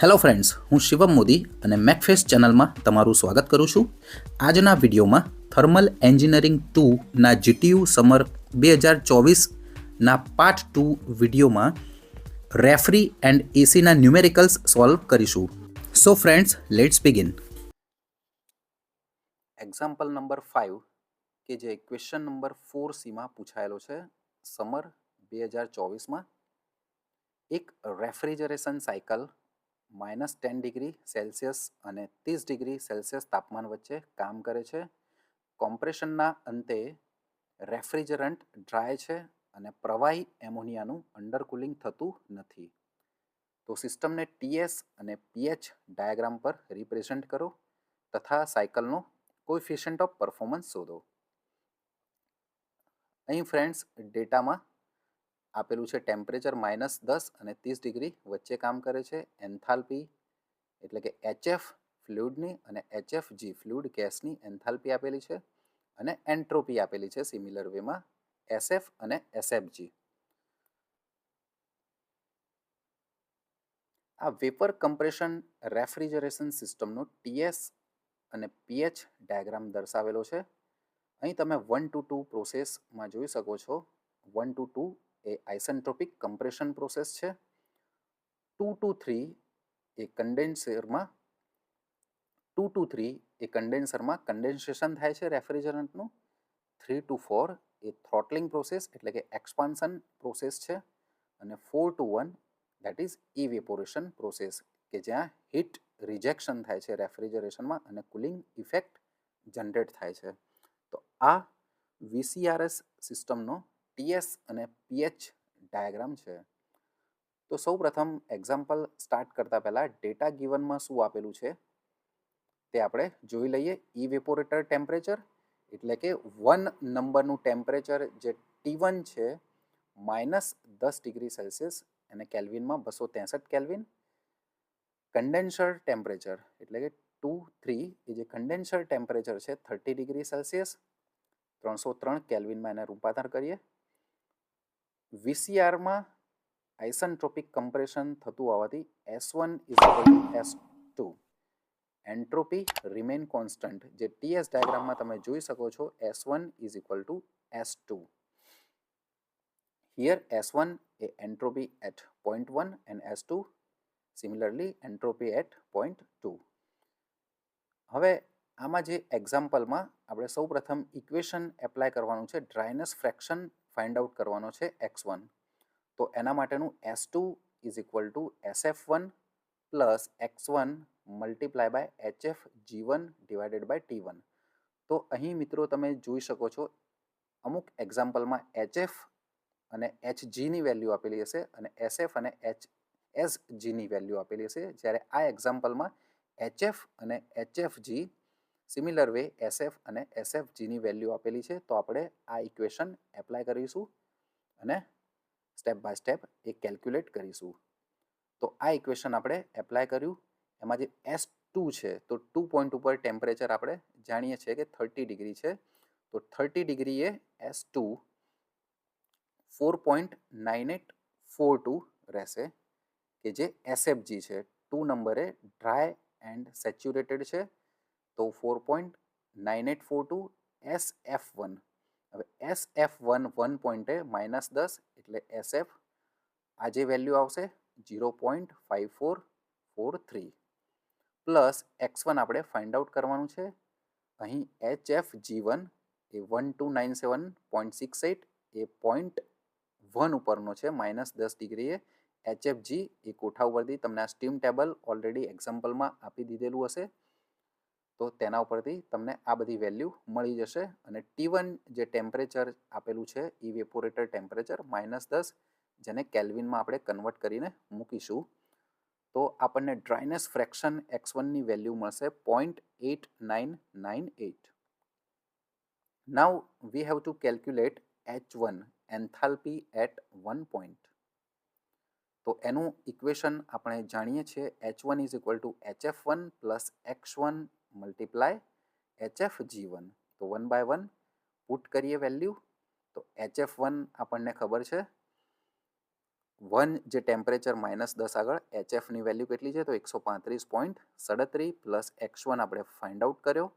Hello friends, હું શિવમ મોદી અને મેકફેસ ચેનલમાં તમારું સ્વાગત કરું છું. આજના વિડીયોમાં થર્મલ એન્જિનિયરિંગ 2ના જીટીયુ સમર 2024ના પાર્ટ 2 વિડીયોમાં રેફરી એન્ડ એસીના ન્યુમેરિકલ્સ સોલ્વ કરીશું. So friends, let's begin. Example number 5 કે જે ક્વેશ્ચન નંબર 4Cમાં પૂછાયેલો છે. સમર 2024માં એક રેફ્રિજરેશન સાયકલ -10°C અને 30°C તાપમાન વચ્ચે કામ કરે છે. કોમ્પ્રેશનના અંતે રેફ્રિજરન્ટ ડ્રાય છે અને પ્રવાહી એમોનિયાનું અંડરકુલિંગ થતું નથી. તો સિસ્ટમને ટીએસ અને પીએચ ડાયાગ્રામ પર રિપ્રેઝેન્ટ કરો તથા સાયકલનો કોએફિશિયન્ટ ઓફ પરફોર્મન્સ શોધો. અહીં ફ્રેન્ડ્સ ડેટામાં આપેલું છે ટેમ્પરેચર -10 અને 30° વચ્ચે કામ કરે છે. એન્થાલ્પી એટલે કે HF ફ્લુઇડની અને HFG ફ્લુઇડ ગેસની એન્થાલ્પી આપેલી છે અને એન્ટ્રોપી આપેલી છે સિમિલર વેમાં SF અને SFG. આ વેપર કમ્પ્રેશન રેફ્રિજરેશન સિસ્ટમનો TS અને પીએચ ડાયાગ્રામ દર્શાવેલો છે. અહીં તમે 1 to 2 પ્રોસેસમાં જોઈ શકો છો. 1 to 2 A isentropic compression process છે. 2 to 3 એ કન્ડેન્સરમાં કન્ડેન્સેશન થાય છે રેફ્રિજરન્ટનું. 3 to 4 એ થ્રોટલિંગ પ્રોસેસ એટલે કે એક્સપાન્શન પ્રોસેસ છે. અને 4 to 1 that is evaporation process કે જ્યાં હીટ રિજેક્શન થાય છે રેફ્રિજરેશનમાં અને કુલિંગ ઇફેક્ટ જનરેટ થાય છે. તો આ VCRS સિસ્ટમનો TS અને પીએચ ડાયાગ્રામ છે. તો સૌ પ્રથમ એક્ઝામ્પલ સ્ટાર્ટ કરતાં પહેલાં ડેટા ગિવનમાં શું આપેલું છે તે આપણે જોઈ લઈએ. ઇવેપોરેટર ટેમ્પરેચર એટલે કે 1 નંબરનું ટેમ્પરેચર જે T1 છે -10°C અને કેલ્વિનમાં 263 કેલ્વિન. કન્ડેન્સર ટેમ્પરેચર એટલે કે 2-3 એ જે કન્ડેન્સર ટેમ્પરેચર છે 30°C, 303 કેલ્વિનમાં એને રૂપાંતર કરીએ. VCRમાં આઇસેન્ટ્રોપિક કમ્પ્રેશન થતું હોવાથી S1 = S2. Entropy remain constant જે TS ડાયાગ્રામમાં તમે જોઈ શકો છો. S1 = S2. Here S1 A entropy at point 1 and S2 similarly entropy at point 2. હવે આમાં જે એક્ઝામ્પલમાં આપણે સૌ પ્રથમ ઇક્વેશન એપ્લાય કરવાનું છે. ડ્રાયનેસ ફ્રેક્શન ફાઇન્ડ આઉટ કરવાનો છે X1. તો એના માટેનું S2 = SF1 plus X1 multiply by HFG1 divided by T1. તો અહીં મિત્રો તમે જોઈ શકો છો અમુક એક્ઝામ્પલમાં HF અને HGની વેલ્યુ આપેલી હશે અને SF અને HSGની વેલ્યુ આપેલી હશે. જ્યારે આ એક્ઝામ્પલમાં HF અને HFG સિમિલર વે SF અને SFGની વેલ્યુ આપેલી છે. તો આપણે આ ઇક્વેશન એપ્લાય કરીશું અને સ્ટેપ બાય સ્ટેપ એ કેલ્ક્યુલેટ કરીશું. તો આ ઇક્વેશન આપણે એપ્લાય કર્યું. એમાં જે S2 છે તો 2 પોઈન્ટ ઉપર ટેમ્પરેચર આપણે જાણીએ છીએ કે 30° છે. તો 30° એ S2 4.9842 રહેશે કે જે SFG છે. 2 નંબરે ડ્રાય એન્ડ સેચ્યુરેટેડ છે તો 4.9842 SF1. હવે SF1 1 પોઈન્ટે -10 એટલે SF આ જે વેલ્યુ આવશે 0.5443 પ્લસ X1 આપણે ફાઇન્ડ આઉટ કરવાનું છે. અહીં HFG1 એ 1297.68 એ 0.1 ઉપરનો છે -10°. HFG એ કોઠા ઉપરથી તમને આ સ્ટીમ ટેબલ ઓલરેડી એક્ઝામ્પલમાં આપી દીધેલું હશે તો તેના ઉપરથી તમને આ બધી વેલ્યુ મળી જશે. અને T1 જે ટેમ્પરેચર આપેલું છે ઇવેપોરેટર ટેમ્પરેચર -10 જેને કેલ્વિનમાં આપણે કન્વર્ટ કરીને મૂકીશું તો આપણને ડ્રાયનેસ ફ્રેક્શન X1ની વેલ્યુ મળશે 0.8998. Now we have to calculate H1 enthalpy at 1 point. તો એનું ઇક્વેશન આપણે જાણીએ છીએ. H1 = HF1 plus X1 multiply HFG1. તો 1 by 1 પુટ કરીએ વેલ્યુ. તો HF1 આપણને ખબર છે 1 જે ટેમ્પરેચર -10 આગળ HFની વેલ્યુ કેટલી છે તો 135.37 પ્લસ X1 આપણે ફાઇન્ડ આઉટ કર્યો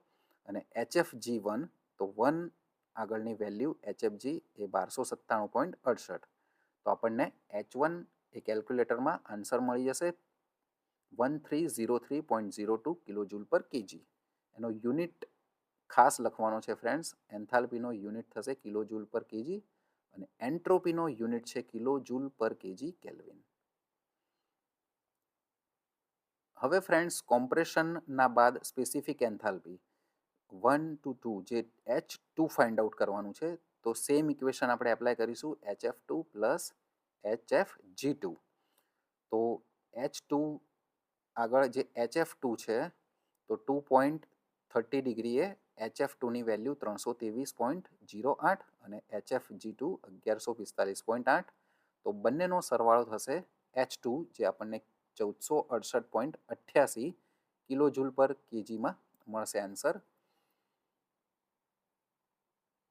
અને HFG1 તો 1 આગળની વેલ્યુ HFG એ 1297.68. તો આપણને H1 એ કેલ્ક્યુલેટરમાં આન્સર મળી જશે 1303.02 કિલોજૂલ પર કેજી. એનો યુનિટ ખાસ લખવાનો છે ફ્રેન્ડ્સ. એન્થાલ્પીનો યુનિટ થશે કિલોજૂલ પર કેજી અને એન્ટ્રોપીનો યુનિટ છે કિલોજૂલ પર કેજી કેલ્વિન. હવે ફ્રેન્ડ્સ કોમ્પ્રેશનના બાદ સ્પેસિફિક એન્થાલ્પી 1 to 2 જે H2 ફાઇન્ડ આઉટ કરવાનું છે. તો સેમ ઇક્વેશન આપણે એપ્લાય કરીશું HF2 પ્લસ HFG2. તો H2 આગળ જે HF2 છે તો 2.30 ડિગ્રીએ HF2ની વેલ્યુ 323.08 અને HFG2 1145.8. તો બંનેનો સરવાળો થશે H2 જે આપણને 1468.88 કિલોજૂલ પર કેજીમાં મળશે આન્સર.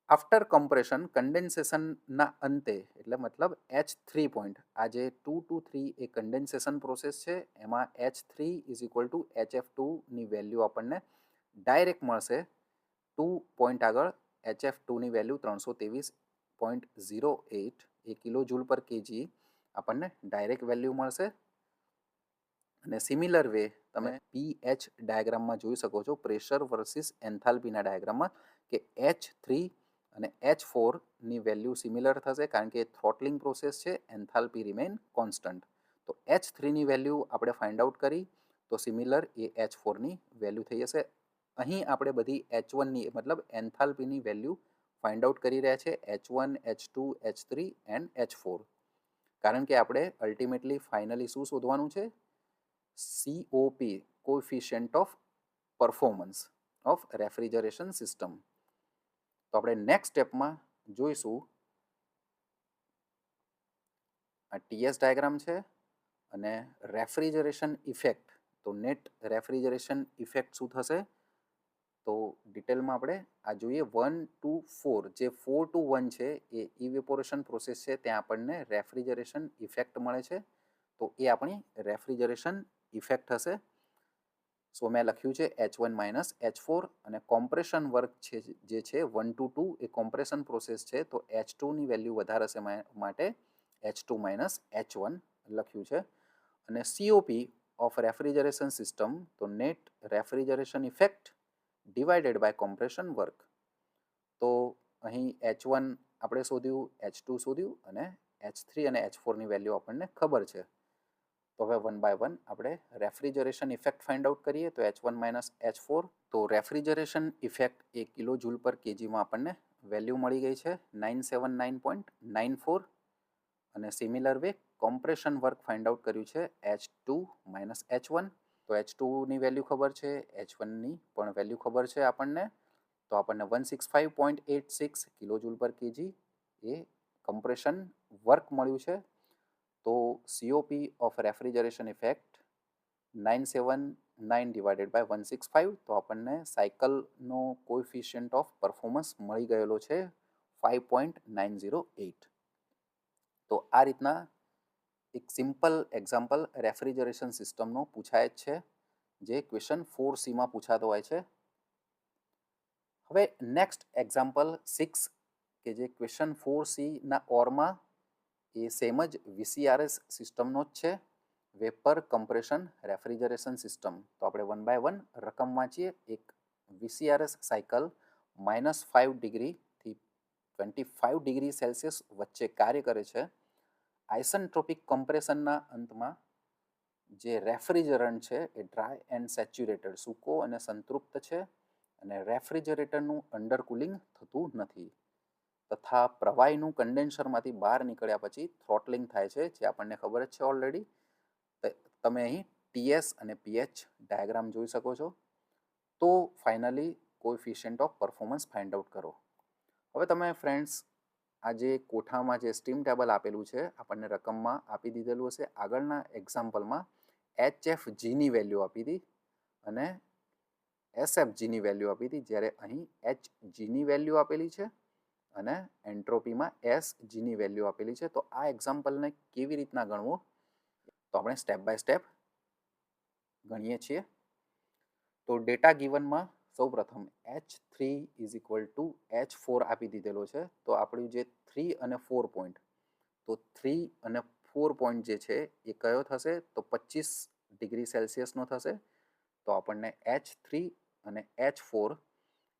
આફ્ટર કમ્પ્રેશન કન્ડેન્સેશનના અંતે એટલે મતલબ H3 પોઈન્ટ, આ જે 2 to 3 એ કન્ડેન્સેશન પ્રોસેસ છે એમાં H3 ઇઝ ઇક્વલ ટુ HF2ની વેલ્યુ આપણને ડાયરેક્ટ મળશે 2 પોઈન્ટ આગળ HF2ની વેલ્યુ 323.08 એ કિલોજૂલ પર કેજી આપણને ડાયરેક્ટ વેલ્યુ મળશે. અને સિમિલર વે તમે પીએચ ડાયાગ્રામમાં જોઈ શકો છો, પ્રેશર વર્સિસ એન્થાલ્પીના ડાયાગ્રામમાં, કે H3 અને H4ની વેલ્યુ સિમિલર થશે કારણ કે થ્રોટલિંગ પ્રોસેસ છે, એન્થાલ્પી રિમેઇન કોન્સ્ટન્ટ. તો H3ની વેલ્યુ આપણે ફાઇન્ડ આઉટ કરી તો સિમિલર એ H4ની વેલ્યુ થઈ જશે. અહીં આપણે બધી H1ની મતલબ એન્થાલ્પીની વેલ્યુ ફાઇન્ડ આઉટ કરી રહ્યા છે, H1, H2, H3 and H4, કારણ કે આપણે અલ્ટિમેટલી ફાઇનલી શું શોધવાનું છે? COP, coefficient of performance of refrigeration system. તો આપણે નેક્સ્ટ સ્ટેપમાં જોઈશું આ TS ડાયાગ્રામ છે અને રેફ્રિજરેશન ઇફેક્ટ. તો નેટ રેફ્રિજરેશન ઇફેક્ટ શું થશે તો ડિટેલમાં આપણે આ જોઈએ. 1 to 4 જે 4 to 1 છે એ ઇવેપોરેશન પ્રોસેસ છે, ત્યાં આપણને રેફ્રિજરેશન ઇફેક્ટ મળે છે. તો એ આપણી રેફ્રિજરેશન ઇફેક્ટ હશે. સો મેં લખ્યું છે H1 માઇનસ H4 અને કોમ્પ્રેશન વર્ક છે જે છે 1 to 2 એ કોમ્પ્રેશન પ્રોસેસ છે, તો H2ની વેલ્યુ વધારે હશે માટે H2 માઇનસ H1 લખ્યું છે. અને COP ઓફ રેફ્રિજરેશન સિસ્ટમ તો net refrigeration effect divided by compression work. તો અહીં H1 આપણે શોધ્યું, H2 શોધ્યું અને H3 અને H4ની વેલ્યુ આપણને ખબર છે. તો હવે 1 by 1 આપણે રેફ્રિજરેશન ઇફેક્ટ ફાઇન્ડ આઉટ કરીએ. તો H1 માઇનસ H4, તો રેફ્રિજરેશન ઇફેક્ટ એ કિલોજૂલ પર કેજીમાં આપણને વેલ્યુ મળી ગઈ છે 979.94. અને similar way compression work find out કર્યું છે H2 માઇનસ H1. તો H2ની વેલ્યુ ખબર છે, H1ની પણ વેલ્યુ ખબર છે આપણને. તો આપણને 165.86 કિલોજૂલ પર કેજી એ કમ્પ્રેશન વર્ક મળ્યું છે. તો COP of refrigeration effect 979 divided by 165, તો આપણને સાયકલનો કોએફિશિયન્ટ ઓફ પરફોર્મન્સ મળી ગયેલો છે 5.908. તો આ રીતના એક સિમ્પલ એક્ઝામ્પલ રેફ્રિજરેશન સિસ્ટમનો પૂછાય જ છે, જે ક્વેશ્ચન 4Cમાં પૂછાતો હોય છે. હવે નેક્સ્ટ એક્ઝામ્પલ 6 કે જે ક્વેશ્ચન 4Cના ઓરમાં એ સેમ જ VCRS સિસ્ટમનો જ છે, વેપર કમ્પ્રેશન રેફ્રિજરેશન સિસ્ટમ. તો આપણે 1 by 1 રકમ વાંચીએ. એક VCRS સાયકલ -5 ડિગ્રીથી 25 ડિગ્રી સેલ્સિયસ વચ્ચે કાર્ય કરે છે. આઇસેન્ટ્રોપિક કમ્પ્રેશનના અંતમાં જે રેફ્રિજરન્ટ છે એ ડ્રાય એન્ડ સેચ્યુરેટેડ, સૂકો અને સંતૃપ્ત છે, અને રેફ્રિજરેટરનું અંડરકુલિંગ થતું નથી, તથા પ્રવાહીનું કન્ડેન્સરમાંથી બહાર નીકળ્યા પછી થ્રોટલિંગ થાય છે, જે આપણને ખબર જ છે ઓલરેડી. તમે અહીં TS અને PH ડાયાગ્રામ જોઈ શકો છો. તો finally coefficient of performance find out કરો. હવે તમે ફ્રેન્ડ્સ આ જે કોઠામાં જે સ્ટીમ ટેબલ આપેલું છે આપણને રકમમાં આપી દીધેલું હશે. આગળના એક્ઝામ્પલમાં HFGની વેલ્યુ આપી હતી અને SFGની વેલ્યુ આપી હતી, જ્યારે અહીં HGની વેલ્યુ આપેલી છે અને એન્ટ્રોપીમાં એસ જીની વેલ્યુ આપેલી છે. તો આ એક્ઝામ્પલને કેવી રીતના ગણવું તો આપણે સ્ટેપ બાય સ્ટેપ ગણીએ છીએ. તો ડેટા ગિવનમાં સૌપ્રથમ H3 is equal two H4 આપી દીધેલો છે. તો આપણું જે 3 અને 4 પોઈન્ટ, તો 3 અને 4 પોઈન્ટ જે છે એ કયો થશે તો 25°C થશે. તો આપણને H3 અને H4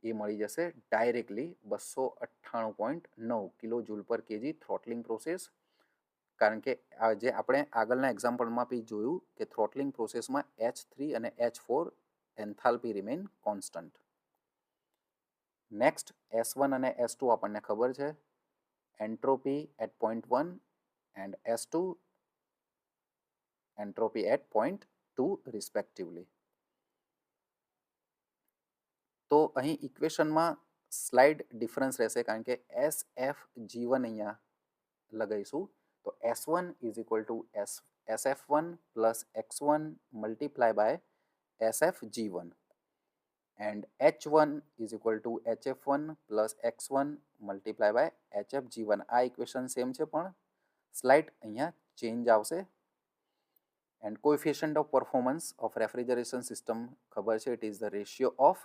એ મળી જશે ડાયરેક્ટલી 298.9 કિલો જૂલ પર કેજી થ્રોટલિંગ પ્રોસેસ. કારણ કે જે આપણે આગળના એક્ઝામ્પલમાં બી જોયું કે થ્રોટલિંગ પ્રોસેસમાં H3 અને H4 enthalpy remain constant. Next S1 અને S2 આપણને ખબર છે, entropy eight point 1 and S2 entropy eight point 2 respectively. તો અહીં ઇક્વેશનમાં સ્લાઇડ ડિફરન્સ રહેશે કારણ કે SFG1 અહીંયા લગાવીશું. તો S1 is equal to SF1 plus X1 multiply by SFG1 and H1 is equal to HF1 plus X1 multiply by HFG1. આ equation same છે પણ સ્લાઇડ અહીંયા ચેન્જ આવશે. And coefficient of performance of refrigeration system ખબર છે, it is the ratio of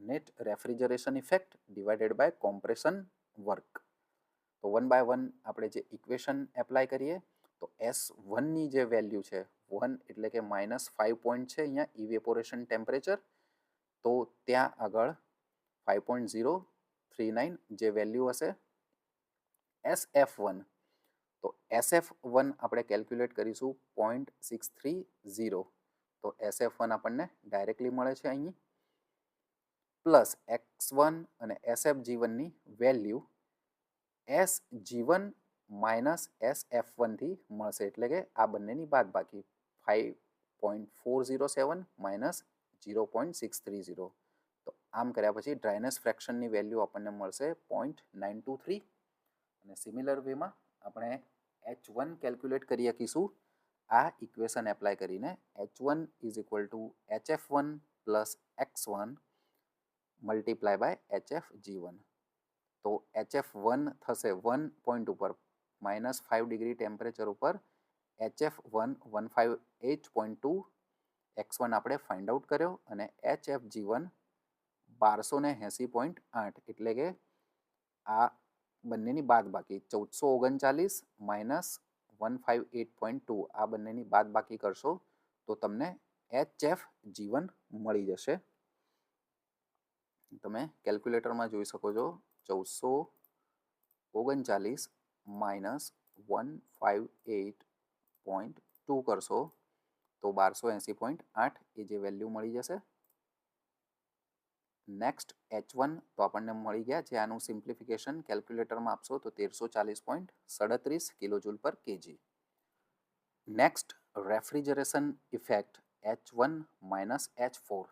net refrigeration effect divided by compression work. તો 1 by 1 આપણે જે ઇક્વેશન એપ્લાય કરીએ તો S1ની જે વેલ્યુ છે 1 એટલે કે -5 પોઈન્ટ છે અહીંયા ઇવેપોરેશન ટેમ્પરેચર. તો ત્યાં આગળ 5.039 જે વેલ્યુ હશે. SF1 તો SF1 આપણે કેલ્ક્યુલેટ કરીશું 0.630. તો SF1 આપણને ડાયરેક્ટલી મળે છે અહીં, પ્લસ X1 અને SFG1ની વેલ્યુ SG1 માઇનસ SF1થી મળશે, એટલે કે આ બંનેની બાદબાકી 5.407 માઇનસ 0.630. તો આમ કર્યા પછી ડ્રાયનેસ ફ્રેક્શનની વેલ્યુ આપણને મળશે 0.923. અને સિમિલર વેમાં આપણે H1 કેલ્ક્યુલેટ કરી શકીશું આ ઇક્વેશન એપ્લાય કરીને. H1 is equal to HF1 plus X1 multiply by HFG1. તો HF1 થશે 1 પોઈન્ટ ઉપર -5 ટેમ્પરેચર ઉપર HF1 158.2, X1 આપણે ફાઇન્ડ આઉટ કર્યો અને HFG1 1280.8, એટલે કે આ બંનેની બાદબાકી 1439 માઇનસ 158.2 આ બંનેની બાદબાકી કરશો તો તમને HFG1 મળી જશે. તમે કેલ્ક્યુલેટરમાં જોઈ શકો છો 1439 માઇનસ 158.2 કરશો તો 1280.8 એ જે વેલ્યુ મળી જશે. નેક્સ્ટ H1 તો આપણને મળી ગયા, જે આનું સિમ્પ્લિફિકેશન કેલ્ક્યુલેટરમાં આપશો તો 1340.37 કિલો જૂલ પર KG. Next refrigeration effect H1 minus H4.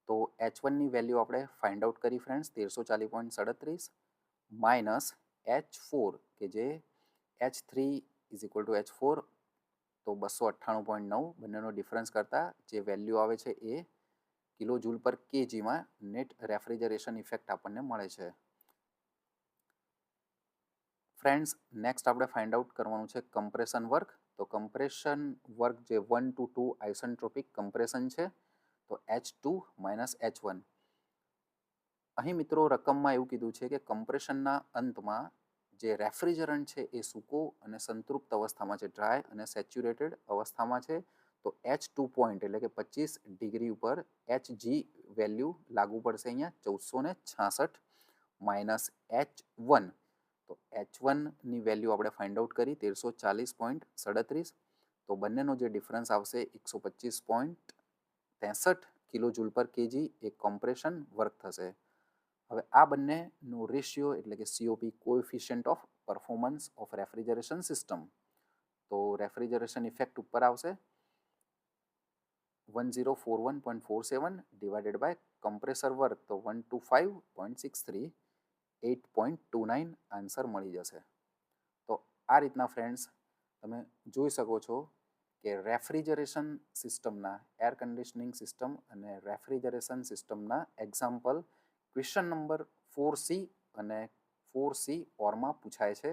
તો H1ની વેલ્યુ આપણે ફાઇન્ડ આઉટ કરી ફ્રેન્ડ્સ 1340.37 માઇનસ H4 કે જે H3 is equal two H4 તો 298.9, બંનેનો ડિફરન્સ કરતાં જે વેલ્યુ આવે છે એ કિલો જૂલ પર કેજીમાં નેટ રેફ્રિજરેશન ઇફેક્ટ આપણને મળે છે. ફ્રેન્ડ્સ નેક્સ્ટ આપણે ફાઇન્ડ આઉટ કરવાનું છે કમ્પ્રેશન વર્ક. તો કમ્પ્રેશન વર્ક જે 1 to 2 આઇસેન્ટ્રોપિક કમ્પ્રેશન છે, તો H2 માઇનસ H1. અહીં મિત્રો રકમમાં એવું કીધું છે કે કમ્પ્રેશનના અંતમાં જે રેફ્રિજરન્ટ છે એ સૂકો અને સંતૃપ્ત અવસ્થામાં છે, ડ્રાય અને સેચ્યુરેટેડ અવસ્થામાં છે. તો H2 પોઈન્ટ એટલે કે 25° ઉપર Hg વેલ્યુ લાગુ પડશે અહીંયા 1466 માઇનસ H1. તો H1ની વેલ્યુ આપણે ફાઇન્ડ આઉટ કરી 1340.37. તો બંનેનો જે ડિફરન્સ આવશે 125.63 કિલો જૂલ પર કેજી એ કોમ્પ્રેશન વર્ક થશે. હવે આ બંનેનો રેશિયો એટલે કે COP coefficient of performance of refrigeration system, તો રેફ્રિજરેશન ઇફેક્ટ ઉપર આવશે 1041.47 ડિવાઇડેડ બાય કમ્પ્રેસર વર્ક તો 125.63, 8.29 આન્સર મળી જશે. તો આ રીતના ફ્રેન્ડ્સ તમે જોઈ શકો છો કે રેફ્રિજરેશન સિસ્ટમના, એર કન્ડિશનિંગ સિસ્ટમ અને રેફ્રિજરેશન સિસ્ટમના એક્ઝામ્પલ ક્વેશ્ચન નંબર 4C અને 4C ઓરમાં પૂછાય છે.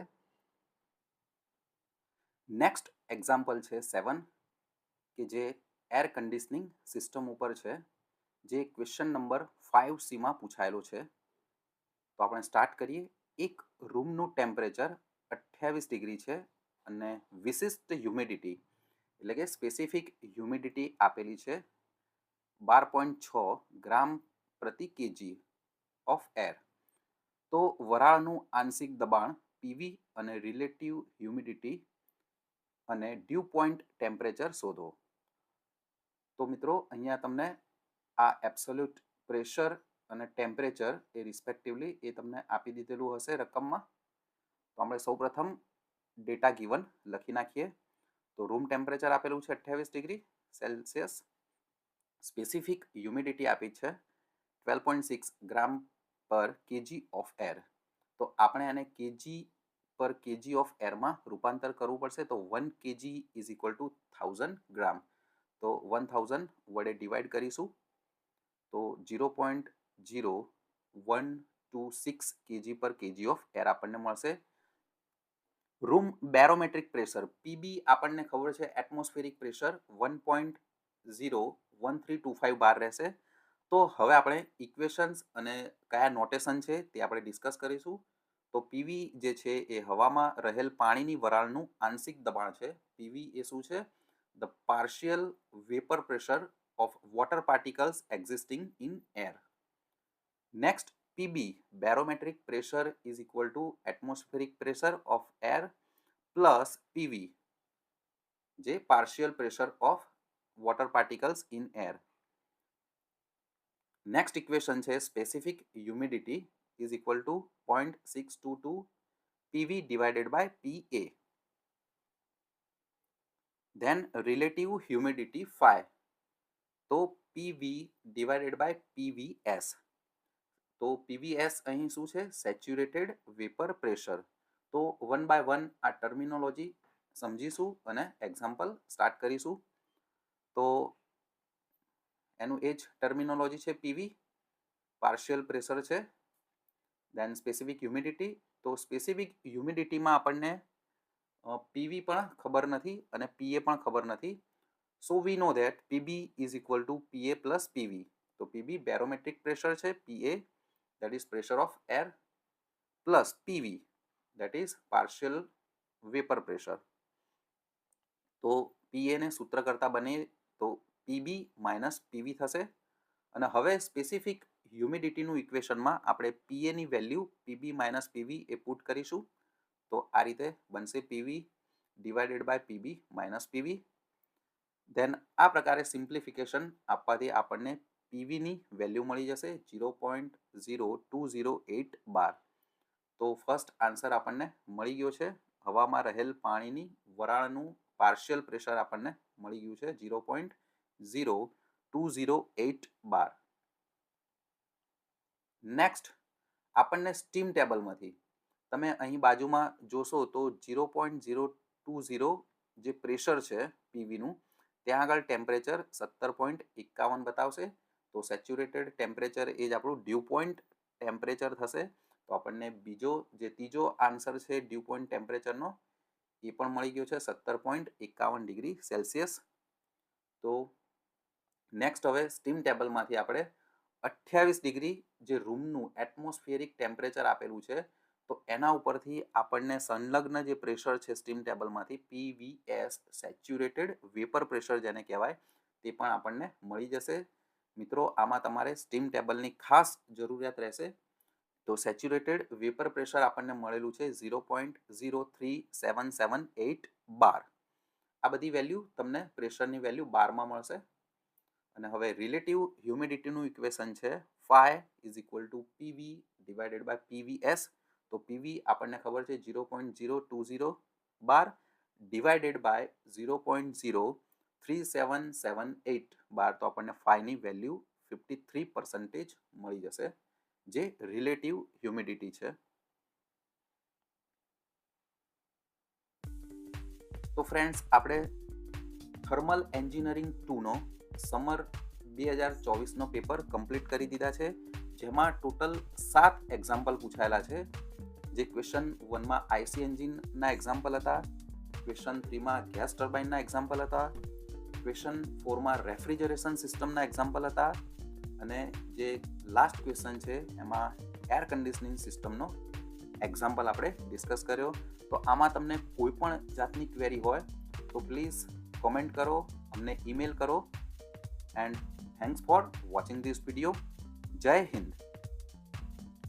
નેક્સ્ટ એક્ઝામ્પલ છે 7 કે જે એર કન્ડિશનિંગ સિસ્ટમ ઉપર છે, જે ક્વેશ્ચન નંબર 5Cમાં પૂછાયેલો છે. તો આપણે સ્ટાર્ટ કરીએ. એક રૂમનું ટેમ્પરેચર 28 ડિગ્રી છે અને વિશિષ્ટ હ્યુમિડિટી એટલે કે સ્પેસિફિક હ્યુમિડિટી આપેલી છે 12.6 ગ્રામ પ્રતિ કેજી ઓફ એર. તો વરાળનું આંશિક દબાણ પીવી અને રિલેટિવ હ્યુમિડિટી અને ડ્યુ પોઈન્ટ ટેમ્પરેચર શોધો. તો મિત્રો અહીંયા તમને આ એબ્સોલ્યુટ પ્રેશર અને ટેમ્પરેચર એ રિસ્પેક્ટિવલી એ તમને આપી દીધેલું હશે રકમમાં. તો આપણે સૌપ્રથમ ડેટા ગિવન લખી નાખીએ. તો રૂમ ટેમ્પરેચર આપેલું છે 28 ડિગ્રી સેલ્સિયસ, સ્પેસિફિક હ્યુમિડિટી આપી છે 12.6 ગ્રામ પર કેજી ઓફ એર. તો આપણે આને કેજી પર કેજી ઓફ એરમાં રૂપાંતર કરવું પડશે. તો 1 kg ઇઝ ઇક્વલ ટુ 1000 ગ્રામ. તો 1000 વડે ડિવાઈડ કરીશું તો 0.0126 kg પર કેજી ઓફ એર આપણને મળશે. રૂમ બેરોમેટ્રિક પ્રેશર પીબી આપણને ખબર છે એટમોસ્ફેરિક પ્રેશર 1.01325 બાર રહેશે. તો હવે આપણે ઇક્વેશન્સ અને કયા નોટેશન છે તે આપણે ડિસ્કસ કરીશું. તો પીવી જે છે એ હવામાં રહેલ પાણીની વરાળનું આંશિક દબાણ છે. પીવી એ શું છે? The partial vapour pressure of water particles existing in air. Next PB barometric pressure is equal to atmospheric pressure of air plus PV જે partial pressure of water particles in air. Next equation છે specific humidity is equal to 0.622 PV divided by PA. Then relative humidity phi. તો PV divided by PVS. તો PVS અહીં શું છે? Saturated vapour pressure. તો 1 by 1 આ terminology સમજીશું અને એક્ઝામ્પલ સ્ટાર્ટ કરીશું. તો એનું એ જ ટર્મિનોલોજી છે પીવી, પાર્શિયલ પ્રેશર છે, દેન સ્પેસિફિક હ્યુમિડિટી. તો સ્પેસિફિક હ્યુમિડિટીમાં આપણને પીવી પણ ખબર નથી અને પીએ પણ ખબર નથી. So we know that PB is equal to PA plus PV. તો પીબી બેરોમેટ્રિક પ્રેશર છે, PA that is pressure of air plus PV that is partial vapour pressure. તો પીએને સૂત્ર કરતાં બને તો પીબી માઇનસ પીવી થશે. અને હવે સ્પેસિફિક હ્યુમિડિટીનું ઇક્વેશનમાં આપણે પીએની વેલ્યુ પીબી માઇનસ પીવી એ પુટ કરીશું. તો આ રીતે બનશે PV divided by PB minus PV. Then આ પ્રકારે સિમ્પ્લિફિકેશન આપવાથી આપણને પીવીની વેલ્યુ મળી જશે 0.0208 બાર. તો ફર્સ્ટ આન્સર આપણને મળી ગયો છે. હવામાં રહેલ પાણીની વરાળનું પાર્શિયલ પ્રેશર આપણને મળી ગયું છે 0.0208 બાર. નેક્સ્ટ આપણને સ્ટીમ ટેબલમાંથી તમે અહીં બાજુમાં જોશો તો 0.020 જે પ્રેશર છે પીવીનું ત્યાં આગળ ટેમ્પરેચર 17.51 બતાવશે. તો સેચ્યુરેટેડ ટેમ્પરેચર એ જ આપણું ડ્યુ પોઈન્ટ ટેમ્પરેચર થશે. તો આપણને ત્રીજો આન્સર છે ડ્યુ પોઈન્ટ ટેમ્પરેચરનો એ પણ મળી ગયો છે 17.51 ડિગ્રી સેલ્સિયસ. તો નેક્સ્ટ હવે સ્ટીમ ટેબલમાંથી આપણે 28 ડિગ્રી જે રૂમનું એટમોસ્ફિયરિક ટેમ્પરેચર આપેલું છે તો એના ઉપરથી આપણને સંલગ્ન જે પ્રેશર છે સ્ટીમ ટેબલમાંથી PVS સેચ્યુરેટેડ વેપર પ્રેશર જેને કહેવાય તે પણ આપણને મળી જશે. મિત્રો આમાં તમારે સ્ટીમ ટેબલની ખાસ જરૂરિયાત રહેશે. તો સેચ્યુરેટેડ વેપર પ્રેશર આપણને મળેલું છે 0.03778 બાર. આ બધી વેલ્યુ તમને પ્રેશરની વેલ્યુ બારમાં મળશે. અને હવે રિલેટિવ હ્યુમિડિટીનું ઇક્વેશન છે phi is equal to PV divided by PVS. તો પીવી આપણને ખબર છે 0.020 બાર ડિવાઇડેડ બાય 0.03778 બાર. તો આપણને ફાઈની વેલ્યુ 53% મળી જશે જે રિલેટિવ હ્યુમિડિટી છે. તો ફ્રેન્ડ્સ આપણે થર્મલ એન્જિનિયરિંગ 2નો સમર 2024નો પેપર કમ્પ્લીટ કરી દીધા છે, જેમાં ટોટલ 7 એક્ઝામ્પલ પૂછાયેલા છે. જે ક્વેશ્ચન 1માં આઈસી એન્જિનના એક્ઝામ્પલ હતા, ક્વેશ્ચન 3માં ગેસ ટર્બાઇનના એક્ઝામ્પલ હતા, ક્વેશ્ચન 4માં રેફ્રિજરેશન સિસ્ટમના એક્ઝામ્પલ હતા, અને જે લાસ્ટ ક્વેશ્ચન છે એમાં એર કન્ડિશનિંગ સિસ્ટમનો એક્ઝામ્પલ આપણે ડિસ્કસ કર્યો. તો આમાં તમને કોઈ પણ જાતની ક્વેરી હોય તો પ્લીઝ કોમેન્ટ કરો, અમને ઈમેલ કરો. And thanks for watching this video. જય હિન્દ.